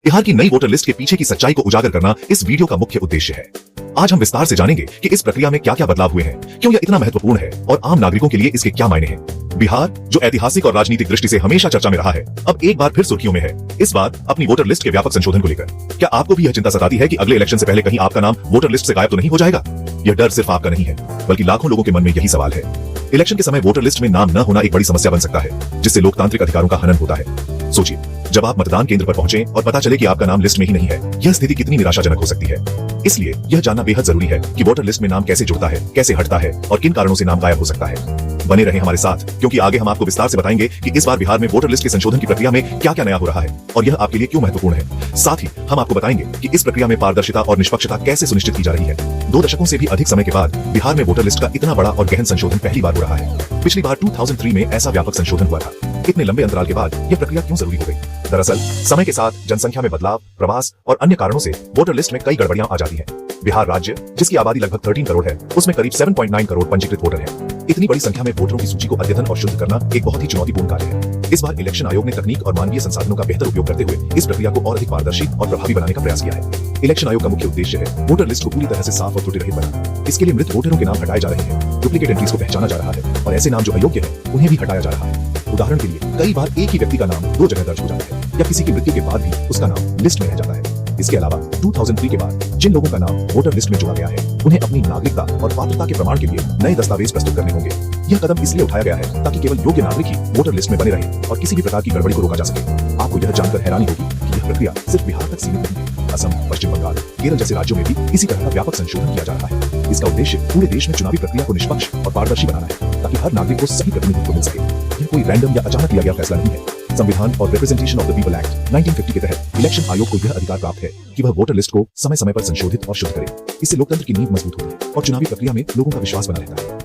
बिहार की नई voter list के पीछे की सच्चाई को उजागर करना इस वीडियो का मुख्य उद्देश्य है। आज हम विस्तार से जानेंगे कि इस प्रक्रिया में क्या क्या बदलाव हुए हैं, क्यों यह इतना महत्वपूर्ण है और आम नागरिकों के लिए इसके क्या मायने हैं। बिहार, जो ऐतिहासिक और राजनीतिक दृष्टि से हमेशा चर्चा में रहा है, अब एक बार फिर सुर्खियों में है, इस बार अपनी वोटर लिस्ट के व्यापक संशोधन को लेकर। क्या आपको भी यह चिंता सताती है कि अगले इलेक्शन से पहले कहीं आपका नाम वोटर लिस्ट से गायब तो नहीं हो जाएगा? यह डर सिर्फ आपका नहीं है, बल्कि लाखों लोगों के मन में यही सवाल है। इलेक्शन के समय वोटर लिस्ट में नाम न होना एक बड़ी समस्या बन सकता है, जिससे लोकतांत्रिक अधिकारों का हनन होता है। सोचिए, जब आप मतदान केंद्र पर पहुंचे और पता चले कि आपका नाम लिस्ट में ही नहीं है, यह स्थिति कितनी निराशाजनक हो सकती है। इसलिए यह जानना बेहद जरूरी है कि वोटर लिस्ट में नाम कैसे जुड़ता है, कैसे हटता है और किन कारणों से नाम गायब हो सकता है। बने रहें हमारे साथ, क्योंकि आगे हम आपको विस्तार से बताएंगे कि इस बार बिहार में वोटर लिस्ट के संशोधन की प्रक्रिया में क्या क्या नया हो रहा है और यह आपके लिए क्यों महत्वपूर्ण है। साथ ही हम आपको बताएंगे कि इस प्रक्रिया में पारदर्शिता और निष्पक्षता कैसे सुनिश्चित की जा रही है। 2 दशकों से भी अधिक समय के बाद बिहार में वोटर लिस्ट का इतना बड़ा और गहन संशोधन पहली बार हो रहा है। पिछली बार 2003 में ऐसा व्यापक संशोधन हुआ था। इतने लंबे अंतराल के बाद यह प्रक्रिया क्यों जरूरी हो गई? दरअसल समय के साथ जनसंख्या में बदलाव, प्रवास और अन्य कारणों से वोटर लिस्ट में कई गड़बड़ियां आ जाती हैं। बिहार राज्य, जिसकी आबादी लगभग 13 करोड़ है, उसमें करीब 7.9 करोड़ पंजीकृत वोटर हैं। इतनी बड़ी संख्या में वोटरों की सूची को अद्यतन और शुद्ध करना एक बहुत ही चुनौतीपूर्ण कार्य है। इस बार इलेक्शन आयोग ने तकनीक और मानवीय संसाधनों का बेहतर उपयोग करते हुए इस प्रक्रिया को और अधिक पारदर्शी और प्रभावी बनाने का प्रयास किया है। इलेक्शन आयोग का मुख्य उद्देश्य है वोटर लिस्ट को पूरी तरह से साफ और त्रुटि रहित बनाना। इसके लिए मृत वोटरों के नाम हटाए जा रहे हैं, डुप्लीकेट एंट्रीज को पहचाना जा रहा है और ऐसे नाम जो अयोग्य है उन्हें भी हटाया जा रहा है। उदाहरण के लिए, कई बार एक ही व्यक्ति का नाम 2 जगह दर्ज हो जाता है या किसी की मृत्यु के बाद भी उसका नाम लिस्ट में रह जाता है। इसके अलावा 2003 के बाद जिन लोगों का नाम वोटर लिस्ट में जोड़ा गया है, उन्हें अपनी नागरिकता और पात्रता के प्रमाण के लिए नए दस्तावेज प्रस्तुत करने होंगे। यह कदम इसलिए उठाया गया है ताकि केवल योग्य नागरिक ही वोटर लिस्ट में बने रहे और किसी भी प्रकार की गड़बड़ी को रोका जा सके। आपको यह जानकर हैरानी होगी कि यह प्रक्रिया सिर्फ बिहार तक सीमित नहीं है। असम, पश्चिम बंगाल, केरल जैसे राज्यों में भी इसी तरह का व्यापक संशोधन किया जा रहा है। इसका उद्देश्य पूरे देश में चुनावी प्रक्रिया को निष्पक्ष और पारदर्शी बनाना है, ताकि हर नागरिक को सही प्रतिनिधित्व मिल सके। यह कोई रैंडम या अचानक लिया गया फैसला नहीं है। संविधान और representation of the people act 1950 के तहत इलेक्शन आयोग को यह अधिकार प्राप्त है कि वह वोटर लिस्ट को समय समय पर संशोधित और शुद्ध करे। इससे लोकतंत्र की नींव मजबूत होती है और चुनावी प्रक्रिया में लोगों का विश्वास बना रहता है।